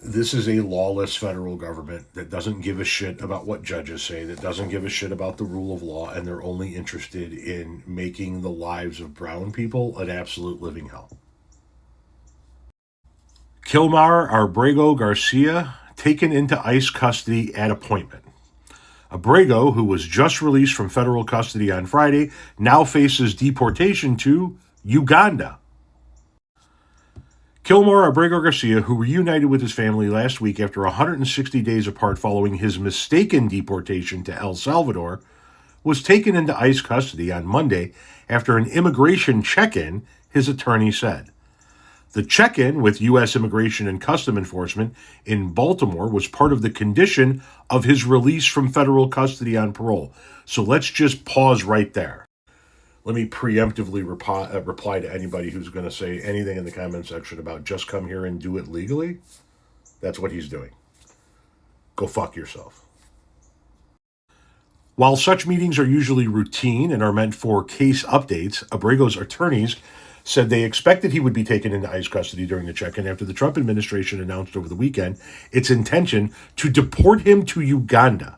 This is a lawless federal government that doesn't give a shit about what judges say, that doesn't give a shit about the rule of law, and they're only interested in making the lives of brown people an absolute living hell. Kilmar Abrego Garcia taken into ICE custody at appointment. Abrego, who was just released from federal custody on Friday, now faces deportation to Uganda. Kilmar Abrego Garcia, who reunited with his family last week after 160 days apart following his mistaken deportation to El Salvador, was taken into ICE custody on Monday after an immigration check-in, his attorney said. The check-in with U.S. Immigration and Customs Enforcement in Baltimore was part of the condition of his release from federal custody on parole. So let's just pause right there. Let me preemptively reply to anybody who's going to say anything in the comment section about just come here and do it legally. That's what he's doing. Go fuck yourself. While such meetings are usually routine and are meant for case updates, Abrego's attorneys said they expected he would be taken into ICE custody during the check-in after the Trump administration announced over the weekend its intention to deport him to Uganda.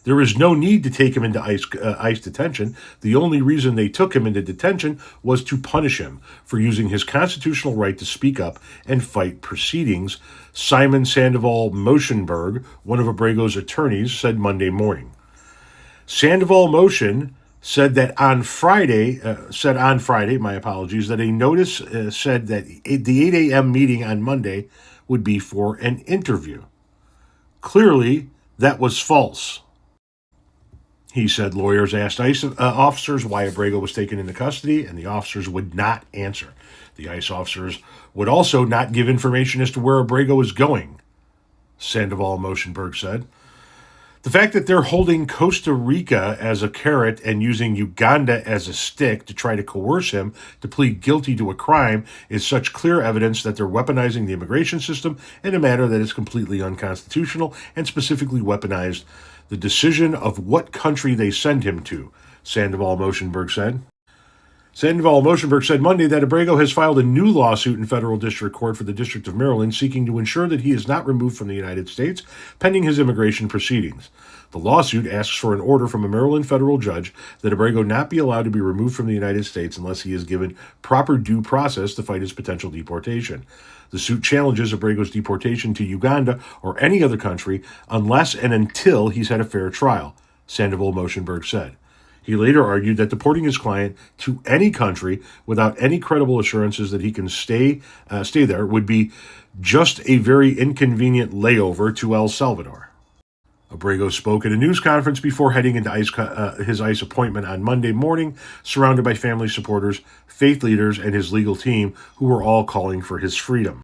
There is no need to take him into ICE detention. The only reason they took him into detention was to punish him for using his constitutional right to speak up and fight proceedings, Simon Sandoval Motionberg, one of Abrego's attorneys, said Monday morning. Sandoval Motion said on Friday, that a notice said that the 8 a.m. meeting on Monday would be for an interview. Clearly, that was false. He said lawyers asked ICE officers why Abrego was taken into custody, and the officers would not answer. The ICE officers would also not give information as to where Abrego is going, Sandoval Motionberg said. The fact that they're holding Costa Rica as a carrot and using Uganda as a stick to try to coerce him to plead guilty to a crime is such clear evidence that they're weaponizing the immigration system in a manner that is completely unconstitutional and specifically weaponized the decision of what country they send him to, Sandoval Motionberg said. Sandoval Motionberg said Monday that Abrego has filed a new lawsuit in federal district court for the District of Maryland seeking to ensure that he is not removed from the United States pending his immigration proceedings. The lawsuit asks for an order from a Maryland federal judge that Abrego not be allowed to be removed from the United States unless he is given proper due process to fight his potential deportation. The suit challenges Abrego's deportation to Uganda or any other country unless and until he's had a fair trial, Sandoval Motionberg said. He later argued that deporting his client to any country without any credible assurances that he can stay there would be just a very inconvenient layover to El Salvador. Abrego spoke at a news conference before heading into his ICE appointment on Monday morning, surrounded by family supporters, faith leaders, and his legal team, who were all calling for his freedom.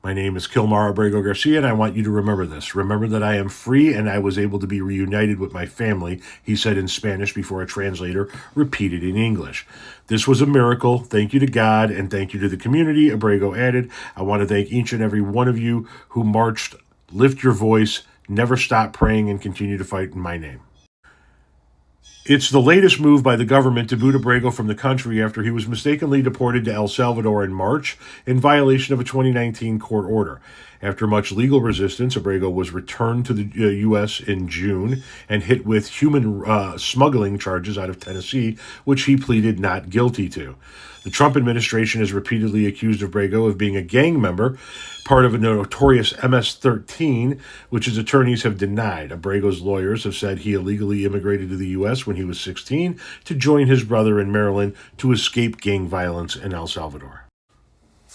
My name is Kilmar Abrego Garcia, and I want you to remember this. Remember that I am free and I was able to be reunited with my family, he said in Spanish before a translator repeated in English. This was a miracle. Thank you to God and thank you to the community, Abrego added. I want to thank each and every one of you who marched. Lift your voice, never stop praying, and continue to fight in my name. It's the latest move by the government to boot Abrego from the country after he was mistakenly deported to El Salvador in March in violation of a 2019 court order. After much legal resistance, Abrego was returned to the U.S. in June and hit with human smuggling charges out of Tennessee, which he pleaded not guilty to. The Trump administration has repeatedly accused Abrego of being a gang member, part of a notorious MS-13, which his attorneys have denied. Abrego's lawyers have said he illegally immigrated to the U.S. when he was 16 to join his brother in Maryland to escape gang violence in El Salvador.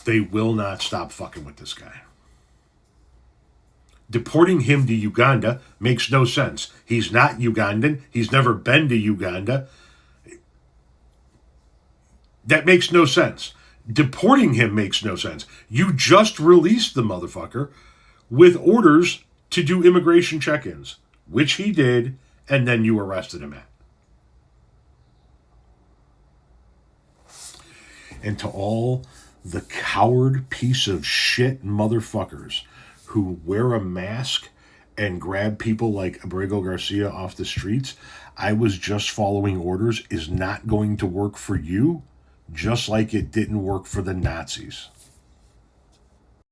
They will not stop fucking with this guy. Deporting him to Uganda makes no sense. He's not Ugandan. He's never been to Uganda. That makes no sense. Deporting him makes no sense. You just released the motherfucker with orders to do immigration check-ins, which he did, and then you arrested him at. And to all the coward piece of shit motherfuckers who wear a mask and grab people like Abrego Garcia off the streets, I was just following orders is not going to work for you, just like it didn't work for the Nazis.